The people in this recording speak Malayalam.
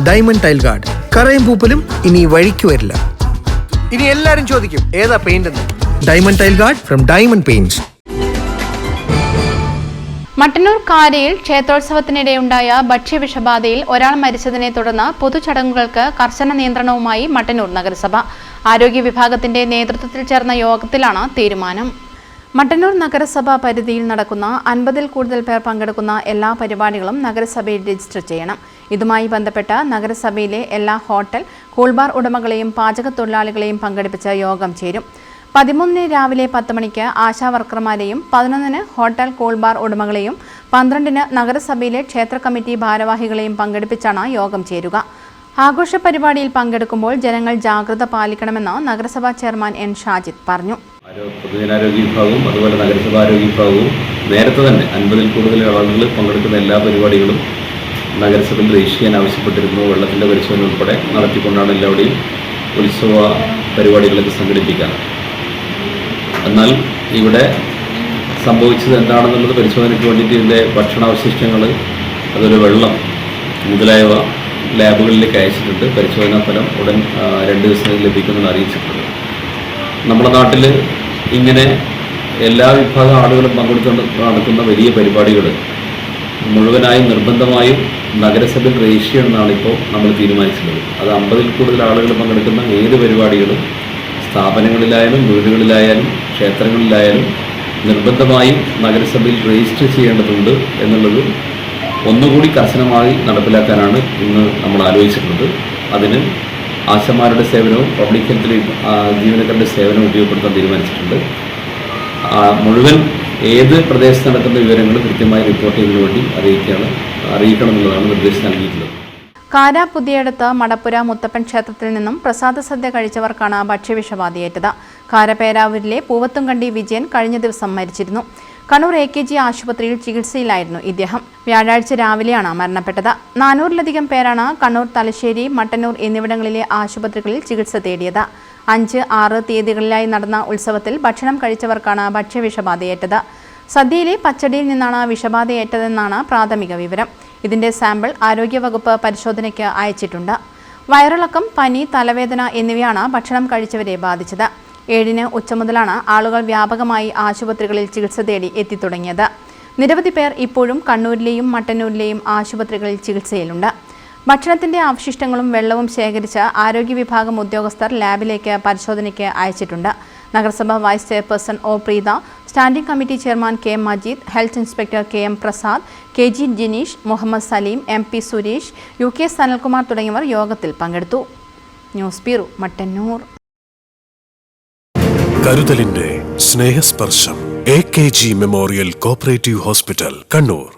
Diamond tile guard. കറയും പൂപ്പലും ഇനി വഴിക്ക് വരില്ല. ഇനി എല്ലാരും ചോദിക്കും ഏതാ പെയിന്റ് എന്ന്. Diamond tile guard from diamond paints. Mattannur കാരയിൽ ക്ഷേത്രോത്സവത്തിനിടെയുണ്ടായ ഭക്ഷ്യവിഷബാധയിൽ ഒരാൾ മരിച്ചതിനെ തുടർന്ന് പൊതുചടങ്ങുകൾക്ക് കർശന നിയന്ത്രണവുമായി മട്ടന്നൂർ നഗരസഭ. ആരോഗ്യ വിഭാഗത്തിന്റെ നേതൃത്വത്തിൽ ചേർന്ന യോഗത്തിലാണ് തീരുമാനം. മട്ടന്നൂർ നഗരസഭ പരിധിയിൽ നടക്കുന്ന 50-ൽ കൂടുതൽ പേർ പങ്കെടുക്കുന്ന എല്ലാ പരിപാടികളും നഗരസഭയിൽ രജിസ്റ്റർ ചെയ്യണം. ഇതുമായി ബന്ധപ്പെട്ട് നഗരസഭയിലെ എല്ലാ ഹോട്ടൽ, കൂൾബാർ ഉടമകളെയും പാചകത്തൊഴിലാളികളെയും പങ്കെടുപ്പിച്ച് യോഗം ചേരും. 13-ന് രാവിലെ 10 മണിക്ക് ആശാവർക്കർമാരെയും, 11-ന് ഹോട്ടൽ കൂൾബാർ ഉടമകളെയും, 12-ന് നഗരസഭയിലെ ക്ഷേത്ര കമ്മിറ്റി ഭാരവാഹികളെയും പങ്കെടുപ്പിച്ചാണ് യോഗം ചേരുക. ആഘോഷ പരിപാടിയിൽ പങ്കെടുക്കുമ്പോൾ ജനങ്ങൾ ജാഗ്രത പാലിക്കണമെന്ന് നഗരസഭാ ചെയർമാൻ എൻ ഷാജിദ് പറഞ്ഞു. പൊതുജനാരോഗ്യ വിഭാഗവും അതുപോലെ നഗരസഭാ ആരോഗ്യ വിഭാഗവും നേരത്തെ തന്നെ 50-ൽ കൂടുതൽ ആളുകൾ പങ്കെടുക്കുന്ന എല്ലാ പരിപാടികളും നഗരസഭയിൽ രജിസ്റ്റർ ചെയ്യാൻ ആവശ്യപ്പെട്ടിരുന്നു. വെള്ളത്തിൻ്റെ പരിശോധന ഉൾപ്പെടെ നടത്തിക്കൊണ്ടാണ് എല്ലാവരുടെയും ഉത്സവ പരിപാടികളൊക്കെ സംഘടിപ്പിക്കുക. എന്നാൽ ഇവിടെ സംഭവിച്ചത് എന്താണെന്നുള്ളത് പരിശോധനയ്ക്ക് വേണ്ടിയിട്ട് ഇതിൻ്റെ ഭക്ഷണാവശിഷ്ടങ്ങൾ, അതുപോലെ വെള്ളം മുതലായവ ലാബുകളിലേക്ക് അയച്ചിട്ടുണ്ട്. പരിശോധനാ ഫലം ഉടൻ 2 ദിവസങ്ങളിൽ ലഭിക്കുമെന്ന് അറിയിച്ചിട്ടുണ്ട്. നമ്മുടെ നാട്ടിൽ ഇങ്ങനെ എല്ലാ വിഭാഗം ആളുകളും പങ്കെടുത്തുകൊണ്ട് നടക്കുന്ന വലിയ പരിപാടികൾ മുഴുവനായും നിർബന്ധമായും നഗരസഭയിൽ രജിസ്റ്റർ ചെയ്യണമെന്നാണ് ഇപ്പോൾ നമ്മൾ തീരുമാനിച്ചിട്ടുള്ളത്. അത് 50-ൽ കൂടുതൽ ആളുകൾ പങ്കെടുക്കുന്ന ഏത് പരിപാടികളും സ്ഥാപനങ്ങളിലായാലും വീടുകളിലായാലും ക്ഷേത്രങ്ങളിലായാലും നിർബന്ധമായും നഗരസഭയിൽ രജിസ്റ്റർ ചെയ്യേണ്ടതുണ്ട് എന്നുള്ളത് ഒന്നുകൂടി കർശനമായി നടപ്പിലാക്കാനാണ് ഇന്ന് നമ്മൾ ആലോചിച്ചിട്ടുള്ളത്. അതിന് ആശമാരുടെ സേവനവും പബ്ലിക് ഹെൽത്തിൽ ജീവനക്കാരുടെ സേവനവും ഉപയോഗപ്പെടുത്താൻ തീരുമാനിച്ചിട്ടുണ്ട്. മുഴുവൻ ഏത് പ്രദേശത്ത് നടക്കുന്ന വിവരങ്ങൾ കൃത്യമായി റിപ്പോർട്ട് ചെയ്യുന്നതിന് വേണ്ടി അറിയിക്കണം എന്നുള്ളതാണ് നിർദ്ദേശം നൽകിയിട്ടുള്ളത്. കാര പുതിയടത്ത് മടപ്പുര മുത്തപ്പൻ ക്ഷേത്രത്തിൽ നിന്നും പ്രസാദ സദ്യ കഴിച്ചവർക്കാണ് ഭക്ഷ്യവിഷബാധയേറ്റത്. കാരപേരാവൂരിലെ പൂവത്തുംകണ്ടി വിജയൻ കഴിഞ്ഞ ദിവസം മരിച്ചിരുന്നു. കണ്ണൂർ AKG ആശുപത്രിയിൽ ചികിത്സയിലായിരുന്നു ഇദ്ദേഹം. വ്യാഴാഴ്ച രാവിലെയാണ് മരണപ്പെട്ടത്. 400-ലധികം പേരാണ് കണ്ണൂർ, തലശ്ശേരി, മട്ടന്നൂർ എന്നിവിടങ്ങളിലെ ആശുപത്രികളിൽ ചികിത്സ തേടിയത്. 5, 6 തീയതികളിലായി നടന്ന ഉത്സവത്തിൽ ഭക്ഷണം കഴിച്ചവർക്കാണ് ഭക്ഷ്യവിഷബാധയേറ്റത്. സദ്യയിലെ പച്ചടിയിൽ നിന്നാണ് വിഷബാധയേറ്റതെന്നാണ് പ്രാഥമിക വിവരം. ഇതിന്റെ സാമ്പിൾ ആരോഗ്യവകുപ്പ് പരിശോധനയ്ക്ക് അയച്ചിട്ടുണ്ട്. വയറിളക്കം, പനി, തലവേദന എന്നിവയാണ് ഭക്ഷണം കഴിച്ചവരെ ബാധിച്ചത്. 7-ന് ഉച്ച മുതലാണ് ആളുകൾ വ്യാപകമായി ആശുപത്രികളിൽ ചികിത്സ തേടി എത്തിത്തുടങ്ങിയത്. നിരവധി പേർ ഇപ്പോഴും കണ്ണൂരിലെയും മട്ടന്നൂരിലെയും ആശുപത്രികളിൽ ചികിത്സയിലുണ്ട്. ഭക്ഷണത്തിന്റെ അവശിഷ്ടങ്ങളും വെള്ളവും ശേഖരിച്ച് ആരോഗ്യ വിഭാഗം ഉദ്യോഗസ്ഥർ ലാബിലേക്ക് പരിശോധനയ്ക്ക് അയച്ചിട്ടുണ്ട്. നഗരസഭ vice chairperson O Preetha, standing committee chairman KM Majeed, health inspector KM Prasad, KG Jineesh, Muhammad Saleem, MP Suresh, UK Sanalkumar തുടങ്ങിയവർ യോഗത്തിൽ പങ്കെടുത്തു. News bureau, Mattannur. കരുതലിന്റെ സ്നേഹസ്പർശം AKG memorial cooperative hospital, Kannur.